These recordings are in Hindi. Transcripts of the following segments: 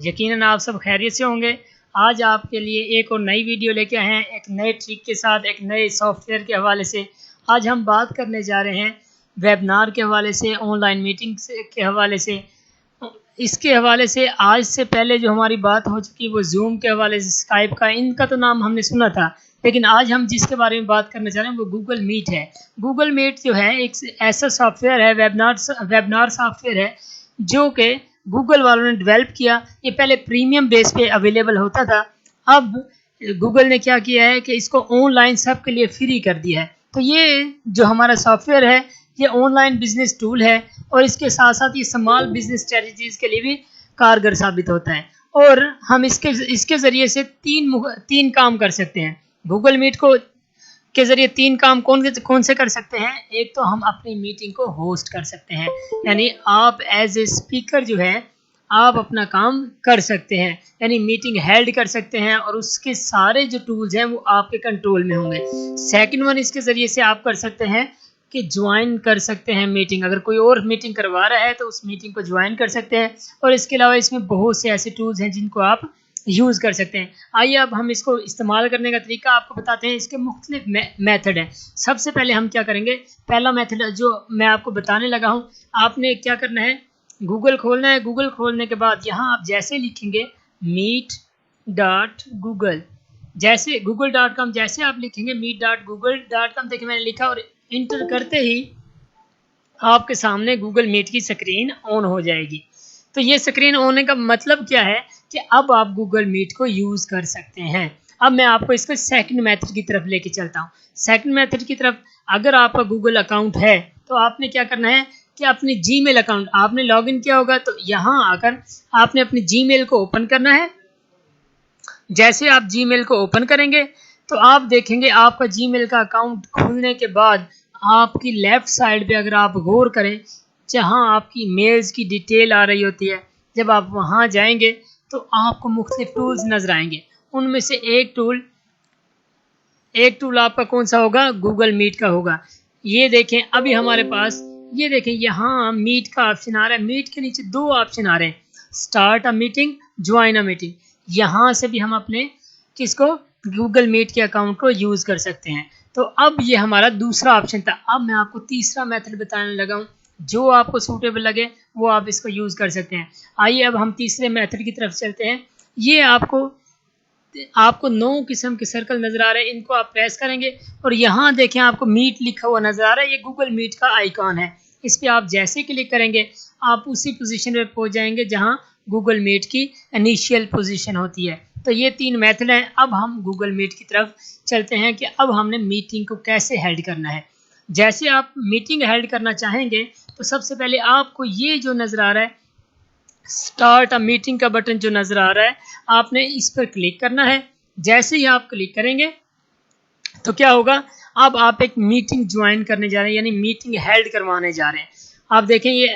यकीनन आप सब खैरियत से होंगे। आज आपके लिए एक और नई वीडियो लेके आए हैं, एक नए ट्रिक के साथ, एक नए सॉफ्टवेयर के हवाले से। आज हम बात करने जा रहे हैं वेबिनार के हवाले से, ऑनलाइन मीटिंग के हवाले से। इसके हवाले से आज से पहले जो हमारी बात हो चुकी वो जूम के हवाले से, स्काइप का, इनका तो नाम हमने सुना था, लेकिन आज हम जिसके बारे में बात करने जा रहे हैं वो गूगल मीट है। गूगल मीट जो है एक ऐसा सॉफ्टवेयर है, वेबिनार सॉफ्टवेयर है जो कि गूगल वालों ने डेवलप किया। ये पहले प्रीमियम बेस पे अवेलेबल होता था, अब गूगल ने क्या किया है कि इसको ऑनलाइन सबके लिए फ्री कर दिया है। तो ये जो हमारा सॉफ्टवेयर है ये ऑनलाइन बिजनेस टूल है और इसके साथ साथ ये स्मॉल बिजनेस स्ट्रेटजीज के लिए भी कारगर साबित होता है। और हम इसके ज़रिए से तीन काम कर सकते हैं। गूगल मीट के ज़रिए तीन काम कौन से कर सकते हैं। एक तो हम अपनी मीटिंग को होस्ट कर सकते हैं, यानी आप एज ए स्पीकर जो है आप अपना काम कर सकते हैं, यानी मीटिंग हेल्ड कर सकते हैं और उसके सारे जो टूल्स हैं वो आपके कंट्रोल में होंगे। सेकंड वन, इसके ज़रिए से आप कर सकते हैं कि ज्वाइन कर सकते हैं मीटिंग। अगर कोई और मीटिंग करवा रहा है तो उस मीटिंग को ज्वाइन कर सकते हैं। और इसके अलावा इसमें बहुत से ऐसे टूल्स हैं जिनको आप यूज़ कर सकते हैं। आइए अब हम इसको इस्तेमाल करने का तरीका आपको बताते हैं। इसके मुख्तलिफ मेथड हैं। सबसे पहले हम क्या करेंगे, पहला मेथड जो मैं आपको बताने लगा हूँ, आपने क्या करना है, गूगल खोलना है। गूगल खोलने के बाद यहाँ आप जैसे लिखेंगे meet.google, जैसे google.com जैसे आप लिखेंगे meet.google.com, देखिए मैंने लिखा और इंटर करते ही आपके सामने गूगल मीट की स्क्रीन ऑन हो जाएगी। तो ये स्क्रीन ऑन होने का मतलब क्या है कि अब आप गूगल मीट को यूज़ कर सकते हैं। अब मैं आपको इसको सेकंड मेथड की तरफ लेके चलता हूँ। सेकंड मेथड की तरफ, अगर आपका गूगल अकाउंट है तो आपने क्या करना है कि अपने जीमेल अकाउंट आपने लॉगिन किया होगा, तो यहाँ आकर आपने अपने जीमेल को ओपन करना है। जैसे आप जीमेल को ओपन करेंगे तो आप देखेंगे आपका जीमेल का अकाउंट खुलने के बाद आपकी लेफ़्ट साइड पे अगर आप गौर करें, जहां आपकी मेल्स की डिटेल आ रही होती है, जब आप वहां जाएंगे तो आपको मुख्तलिफ टूल्स नज़र आएंगे। उनमें से एक टूल आपका कौन सा होगा, गूगल मीट का होगा। ये देखें अभी हमारे पास, ये देखें यहाँ मीट का ऑप्शन आ रहा है। मीट के नीचे दो ऑप्शन आ रहे हैं, start a meeting, join a meeting. यहाँ से भी हम अपने किसको, गूगल मीट के अकाउंट को यूज़ कर सकते हैं। तो अब ये हमारा दूसरा ऑप्शन था। अब मैं आपको तीसरा मेथड बताने लगा हूँ, जो आपको सूटेबल लगे वो आप इसको यूज़ कर सकते हैं। आइए अब हम तीसरे मेथड की तरफ चलते हैं। ये आपको 9 किस्म के सर्कल नज़र आ रहे हैं, इनको आप प्रेस करेंगे और यहाँ देखें आपको मीट लिखा हुआ नज़र आ रहा है। ये गूगल मीट का आइकॉन है। इस पर आप जैसे क्लिक करेंगे आप उसी पोजीशन पे पहुँच जाएंगे जहाँ गूगल मीट की इनिशियल पोजीशन होती है। तो ये तीन मेथड हैं। अब हम गूगल मीट की तरफ चलते हैं कि अब हमने मीटिंग को कैसे हेल्ड करना है। जैसे आप मीटिंग हेल्ड करना चाहेंगे तो सबसे पहले आपको ये जो नज़र आ रहा है स्टार्ट अ मीटिंग का बटन जो नज़र आ रहा है, आपने इस पर क्लिक करना है। जैसे ही आप क्लिक करेंगे तो क्या होगा, अब आप एक मीटिंग ज्वाइन करने जा रहे हैं, यानी मीटिंग हेल्ड करवाने जा रहे हैं। आप देखें ये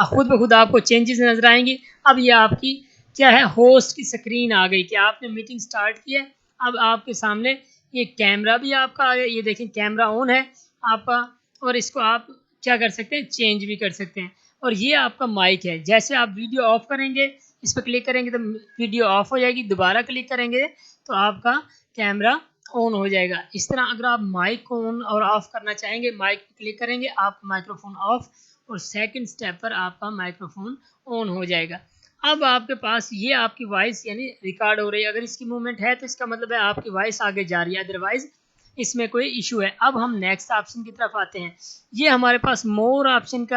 खुद ब खुद आपको चेंजेस नज़र आएंगी। अब ये आपकी क्या है, होस्ट की स्क्रीन आ गई कि आपने मीटिंग स्टार्ट की है। अब आपके सामने ये कैमरा भी आपका आ गया, ये देखें कैमरा ऑन है आपका, और इसको आप क्या कर सकते हैं, चेंज भी कर सकते हैं। और ये आपका माइक है। जैसे आप वीडियो ऑफ करेंगे, इस पर क्लिक करेंगे तो वीडियो ऑफ हो जाएगी, दोबारा क्लिक करेंगे तो आपका कैमरा ऑन हो जाएगा। इस तरह अगर आप माइक को ऑन और ऑफ करना चाहेंगे, माइक पे क्लिक करेंगे, आपका माइक्रोफोन ऑफ और सेकंड स्टेप पर आपका माइक्रोफोन ऑन हो जाएगा। अब आपके पास ये आपकी वॉइस यानी रिकॉर्ड हो रही है। अगर इसकी मूवमेंट है तो इसका मतलब है आपकी वॉइस आगे जा रही है, अदरवाइज इसमें कोई इशू है। अब हम नेक्स्ट ऑप्शन की तरफ आते हैं। ये हमारे पास मोर ऑप्शन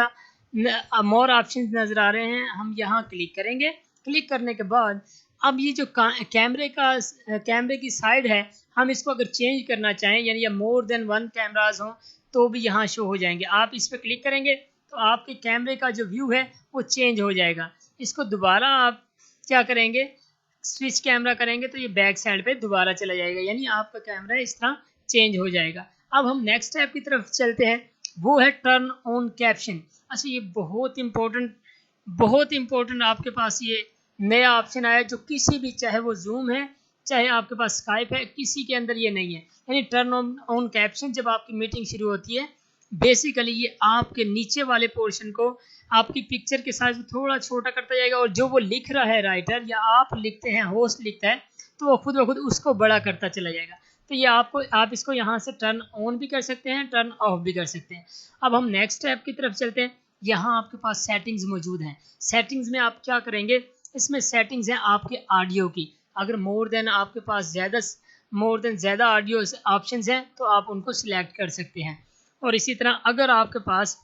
नज़र आ रहे हैं, हम यहाँ क्लिक करेंगे। क्लिक करने के बाद अब ये जो कैमरे की साइड है, हम इसको अगर चेंज करना चाहें, यानी या मोर देन वन कैमराज हों तो भी यहाँ शो हो जाएंगे। आप इस पर क्लिक करेंगे तो आपके कैमरे का जो व्यू है वो चेंज हो जाएगा। इसको दोबारा आप क्या करेंगे, स्विच कैमरा करेंगे तो ये बैक साइड पे दोबारा चला जाएगा, यानी आपका कैमरा इस तरह चेंज हो जाएगा। अब हम नेक्स्ट स्टेप की तरफ चलते हैं, वो है टर्न ऑन कैप्शन। अच्छा, ये बहुत इंपॉर्टेंट आपके पास ये नया ऑप्शन आया जो किसी भी, चाहे वो जूम है चाहे आपके पास स्काइप है, किसी के अंदर ये नहीं है। यानी टर्न ऑन कैप्शन, जब आपकी मीटिंग शुरू होती है बेसिकली ये आपके नीचे वाले पोर्शन को आपकी पिक्चर के साथ थोड़ा छोटा करता जाएगा, और जो वो लिख रहा है राइटर या आप लिखते हैं, होस्ट लिखता है, तो वो खुद ब खुद उसको बड़ा करता चला जाएगा। तो ये आप इसको यहाँ से टर्न ऑन भी कर सकते हैं, टर्न ऑफ भी कर सकते हैं। अब हम नेक्स्ट स्टेप की तरफ चलते हैं। यहाँ आपके पास सेटिंग्स मौजूद हैं। सेटिंग्स में आप क्या करेंगे, इसमें सेटिंग्स हैं आपके ऑडियो की। अगर आपके पास ज़्यादा ऑडियो ऑप्शंस हैं तो आप उनको सिलेक्ट कर सकते हैं। और इसी तरह अगर आपके पास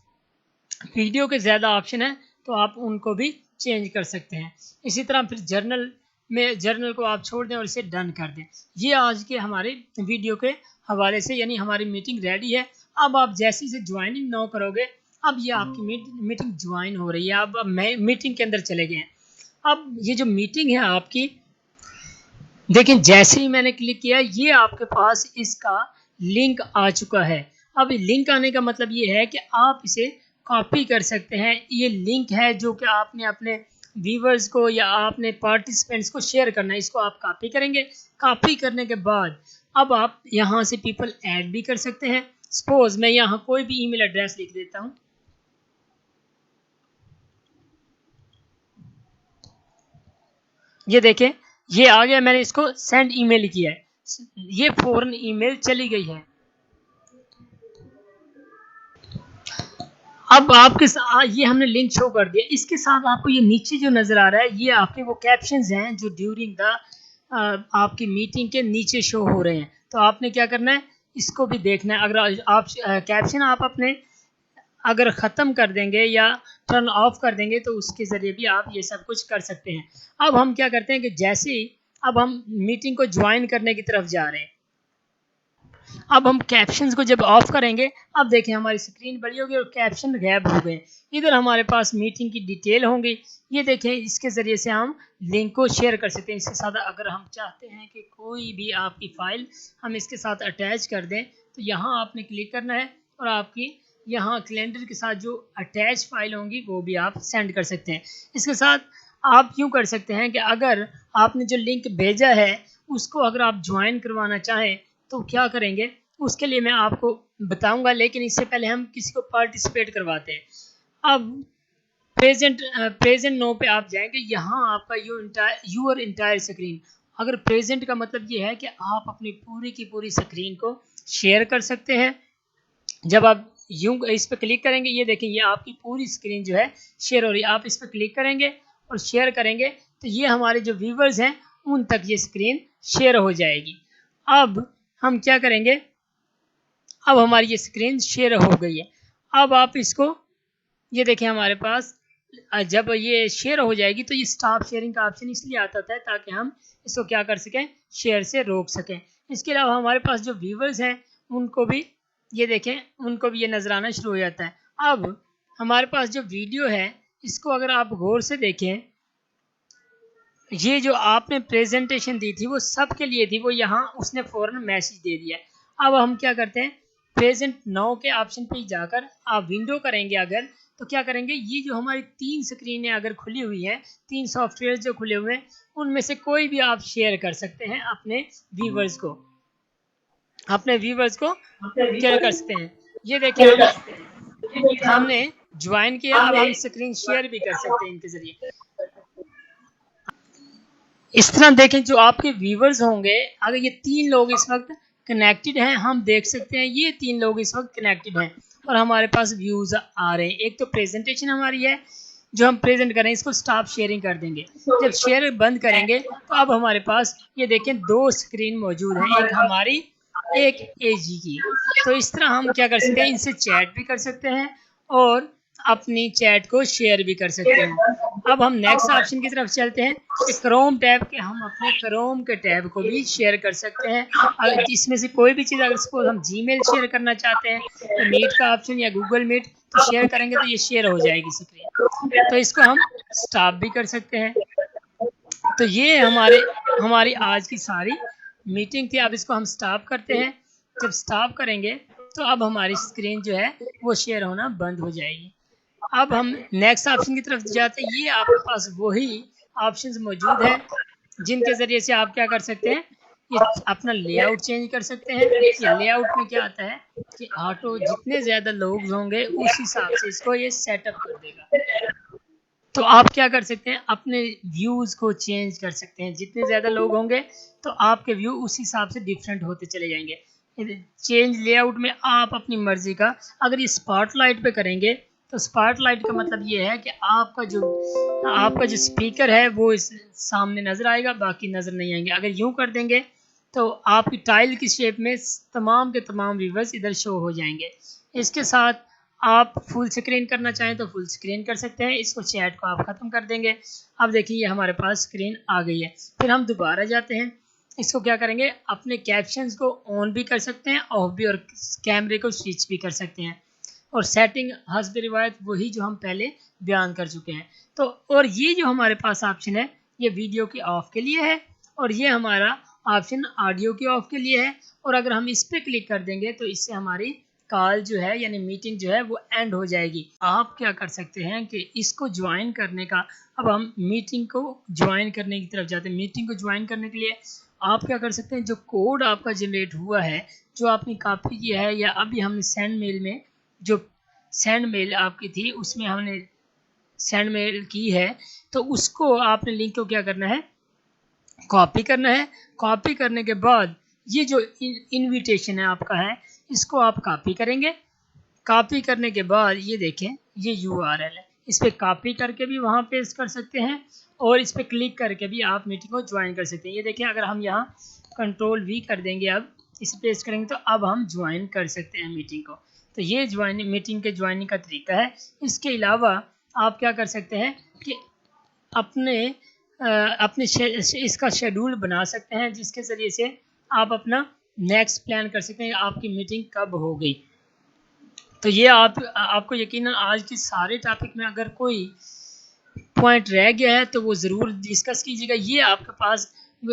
वीडियो के ज़्यादा ऑप्शन हैं तो आप उनको भी चेंज कर सकते हैं। इसी तरह फिर जर्नल को आप छोड़ दें और इसे डन कर दें। ये आज के हमारे वीडियो के हवाले से, यानी हमारी मीटिंग रेडी है। अब आप जैसे ही ज्वाइनिंग नो करोगे, अब ये आपकी मीटिंग ज्वाइन हो रही है। अब मीटिंग के अंदर चले गए हैं। अब ये जो मीटिंग है आपकी, देखिए जैसे ही मैंने क्लिक किया, ये आपके पास इसका लिंक आ चुका है। अब लिंक आने का मतलब ये है कि आप इसे कॉपी कर सकते हैं। ये लिंक है जो कि आपने अपने व्यूवर्स को या आपने पार्टिसिपेंट्स को शेयर करना है। इसको आप कॉपी करेंगे। कॉपी करने के बाद अब आप यहाँ से पीपल ऐड भी कर सकते हैं। सपोज मैं यहाँ कोई भी ईमेल एड्रेस लिख देता हूँ। ये देखें, ये आ गया, मैंने इसको सेंड ईमेल किया है, ये फौरन ईमेल चली गई है। अब आपके ये हमने लिंक शो कर दिया। इसके साथ आपको ये नीचे जो नज़र आ रहा है, ये आपके वो कैप्शंस हैं जो ड्यूरिंग द आपकी मीटिंग के नीचे शो हो रहे हैं। तो आपने क्या करना है, इसको भी देखना है। अगर आप कैप्शन आप अपने अगर ख़त्म कर देंगे या टर्न ऑफ कर देंगे तो उसके ज़रिए भी आप ये सब कुछ कर सकते हैं। अब हम क्या करते हैं कि जैसे ही अब हम मीटिंग को ज्वाइन करने की तरफ जा रहे हैं, अब हम कैप्शंस को जब ऑफ करेंगे, अब देखें हमारी स्क्रीन बड़ी होगी और कैप्शन गायब हो गए। इधर हमारे पास मीटिंग की डिटेल होंगी। ये देखें, इसके ज़रिए से हम लिंक को शेयर कर सकते हैं। इसके साथ अगर हम चाहते हैं कि कोई भी आपकी फ़ाइल हम इसके साथ अटैच कर दें, तो यहाँ आपने क्लिक करना है और आपकी यहाँ कैलेंडर के साथ जो अटैच फाइल होंगी वो भी आप सेंड कर सकते हैं। इसके साथ आप यूँ कर सकते हैं कि अगर आपने जो लिंक भेजा है उसको अगर आप ज्वाइन करवाना चाहें तो क्या करेंगे, उसके लिए मैं आपको बताऊंगा, लेकिन इससे पहले हम किसी को पार्टिसिपेट करवाते हैं। अब प्रेजेंट नो पे आप जाएंगे। यहाँ आपका यूर इंटायर स्क्रीन, अगर प्रेजेंट का मतलब ये है कि आप अपनी पूरी की पूरी स्क्रीन को शेयर कर सकते हैं। जब आप यूं इस पर क्लिक करेंगे, ये देखें, ये आपकी पूरी स्क्रीन जो है शेयर हो रही है। आप इस पर क्लिक करेंगे और शेयर करेंगे तो ये हमारे जो व्यूवर्स हैं उन तक ये स्क्रीन शेयर हो जाएगी। अब हम क्या करेंगे, अब हमारी ये स्क्रीन शेयर हो गई है। अब आप इसको, ये देखें, हमारे पास जब ये शेयर हो जाएगी तो ये स्टॉप शेयरिंग का ऑप्शन इसलिए आता था ताकि हम इसको क्या कर सकें, शेयर से रोक सकें। इसके अलावा हमारे पास जो व्यूवर्स हैं उनको भी, ये देखें, उनको भी ये नजर आना शुरू हो जाता है। अब हमारे पास जो वीडियो है इसको अगर आप गौर से देखें, ये जो आपने प्रेजेंटेशन दी थी वो सबके लिए थी, वो यहाँ उसने फौरन मैसेज दे दिया। अब हम क्या करते हैं, प्रेजेंट नाउ के ऑप्शन पे जाकर आप विंडो करेंगे। अगर तो क्या करेंगे, ये जो हमारी 3 स्क्रीनें अगर खुली हुई हैं, 3 सॉफ्टवेयर जो खुले हुए हैं, उनमें से कोई भी आप शेयर कर सकते हैं अपने व्यूवर्स को, क्या कर सकते हैं। ये देखिए, हमने ज्वाइन किया। अब हम स्क्रीन शेयर भी कर सकते हैं इनके जरिए। इस तरह देखें, जो आपके व्यूवर्स होंगे, अगर ये 3 लोग इस वक्त कनेक्टेड हैं, हम देख सकते हैं ये 3 लोग इस वक्त कनेक्टेड हैं और हमारे पास व्यूज आ रहे हैं। एक तो प्रेजेंटेशन हमारी है जो हम प्रेजेंट करें, इसको स्टॉप शेयरिंग कर देंगे। जब शेयर बंद करेंगे तो अब हमारे पास ये देखें 2 स्क्रीन मौजूद हैं, एक हमारी, एक एजी की। तो इस तरह हम क्या कर सकते हैं, इनसे चैट भी कर सकते हैं और अपनी चैट को शेयर भी कर सकते हैं। अब हम नेक्स्ट ऑप्शन की तरफ चलते हैं कि क्रोम टैब के, हम अपने क्रोम के टैब को भी शेयर कर सकते हैं। अगर इसमें से कोई भी चीज़, अगर सपोज हम जीमेल शेयर करना चाहते हैं तो मीट का ऑप्शन या गूगल मीट तो शेयर करेंगे तो ये शेयर हो जाएगी स्क्रीन। तो इसको हम स्टॉप भी कर सकते हैं। तो ये हमारी आज की सारी मीटिंग थी। अब इसको हम स्टॉप करते हैं। जब स्टॉप करेंगे तो अब हमारी स्क्रीन जो है वो शेयर होना बंद हो जाएगी। अब हम नेक्स्ट ऑप्शन की तरफ जाते हैं। ये आपके पास वही ऑप्शंस मौजूद हैं जिनके ज़रिए से आप क्या कर सकते हैं, ये अपना लेआउट चेंज कर सकते हैं। ये लेआउट में क्या आता है कि ऑटो जितने ज़्यादा लोग होंगे उस हिसाब से इसको ये सेटअप कर देगा। तो आप क्या कर सकते हैं, अपने व्यूज़ को चेंज कर सकते हैं। जितने ज़्यादा लोग होंगे तो आपके व्यू उस हिसाब से डिफरेंट होते चले जाएंगे। चेंज लेआउट में आप अपनी मर्जी का, अगर ये स्पॉटलाइट पे करेंगे तो स्पॉटलाइट का मतलब ये है कि आपका जो स्पीकर है वो इस सामने नज़र आएगा, बाकी नज़र नहीं आएंगे। अगर यूं कर देंगे तो आपकी टाइल की शेप में तमाम के तमाम व्यूवर्स इधर शो हो जाएंगे। इसके साथ आप फुल स्क्रीन करना चाहें तो फुल स्क्रीन कर सकते हैं। इसको चैट को आप ख़त्म कर देंगे। अब देखिए ये हमारे पास स्क्रीन आ गई है। फिर हम दोबारा जाते हैं, इसको क्या करेंगे, अपने कैप्शंस को ऑन भी कर सकते हैं, ऑफ भी, और कैमरे को स्विच भी कर सकते हैं। और सेटिंग हस्ब रिवायत वही जो हम पहले बयान कर चुके हैं। तो और ये जो हमारे पास ऑप्शन है ये वीडियो के ऑफ के लिए है, और ये हमारा ऑप्शन ऑडियो के ऑफ के लिए है। और अगर हम इस पर क्लिक कर देंगे तो इससे हमारी कॉल जो है यानी मीटिंग जो है वो एंड हो जाएगी। आप क्या कर सकते हैं कि इसको ज्वाइन करने का, अब हम मीटिंग को ज्वाइन करने की तरफ जाते हैं। मीटिंग को ज्वाइन करने के लिए आप क्या कर सकते हैं, जो कोड आपका जनरेट हुआ है, जो आपने कॉपी किया है, या अभी हमने सेंड मेल में जो सेंड मेल आपकी थी उसमें हमने सेंड मेल की है, तो उसको आपने लिंक को क्या करना है, कॉपी करना है। कॉपी करने के बाद ये जो इनविटेशन है आपका है, इसको आप कॉपी करेंगे। कॉपी करने के बाद ये देखें ये यूआरएल है, इस पर कॉपी करके भी वहाँ पेस्ट कर सकते हैं, और इस पर क्लिक करके भी आप मीटिंग को ज्वाइन कर सकते हैं। ये देखें अगर हम यहाँ कंट्रोल वी कर देंगे, अब इसे पेस्ट करेंगे तो अब हम ज्वाइन कर सकते हैं मीटिंग को। तो ये मीटिंग के ज्वाइनिंग का तरीका है। इसके अलावा आप क्या कर सकते हैं कि अपने इसका शेड्यूल बना सकते हैं, जिसके ज़रिए से आप अपना नेक्स्ट प्लान कर सकते हैं आपकी मीटिंग कब हो गई। तो ये आपको यकीनन आज की सारे टॉपिक में अगर कोई पॉइंट रह गया है तो वो ज़रूर डिस्कस कीजिएगा। ये आपके पास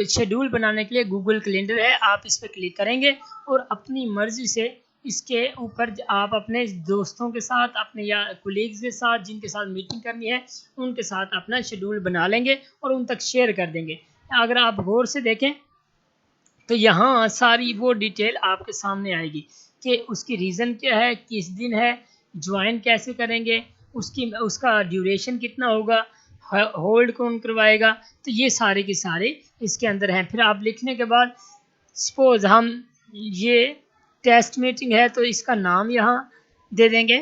शेड्यूल बनाने के लिए गूगल कैलेंडर है, आप इस पर क्लिक करेंगे और अपनी मर्ज़ी से इसके ऊपर आप अपने दोस्तों के साथ, अपने या कोलीग्स के साथ जिनके साथ मीटिंग करनी है उनके साथ अपना शेड्यूल बना लेंगे और उन तक शेयर कर देंगे। अगर आप गौर से देखें तो यहाँ सारी वो डिटेल आपके सामने आएगी कि उसकी रीज़न क्या है, किस दिन है, ज्वाइन कैसे करेंगे, उसका ड्यूरेशन कितना होगा, होल्ड कौन करवाएगा। तो ये सारे के सारे इसके अंदर हैं। फिर आप लिखने के बाद सपोज हम ये टेस्ट मीटिंग है तो इसका नाम यहाँ दे देंगे।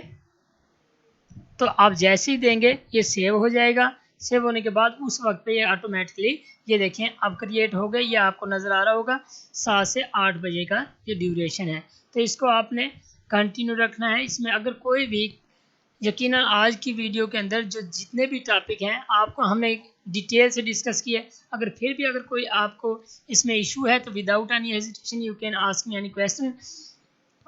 तो आप जैसे ही देंगे ये सेव हो जाएगा। सेव होने के बाद उस वक्त पे ये ऑटोमेटिकली ये देखें अब क्रिएट हो गए। ये आपको नज़र आ रहा होगा 7 से 8 बजे का ये ड्यूरेशन है। तो इसको आपने कंटिन्यू रखना है। इसमें अगर कोई भी, यकीनन आज की वीडियो के अंदर जो जितने भी टॉपिक हैं आपको हमने डिटेल से डिस्कस किए। अगर फिर भी अगर कोई आपको इसमें इशू है तो without any hesitation you can ask me any question.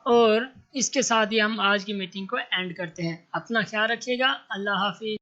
और इसके साथ ही हम आज की मीटिंग को एंड करते हैं। अपना ख्याल रखिएगा। अल्लाह हाफिज़।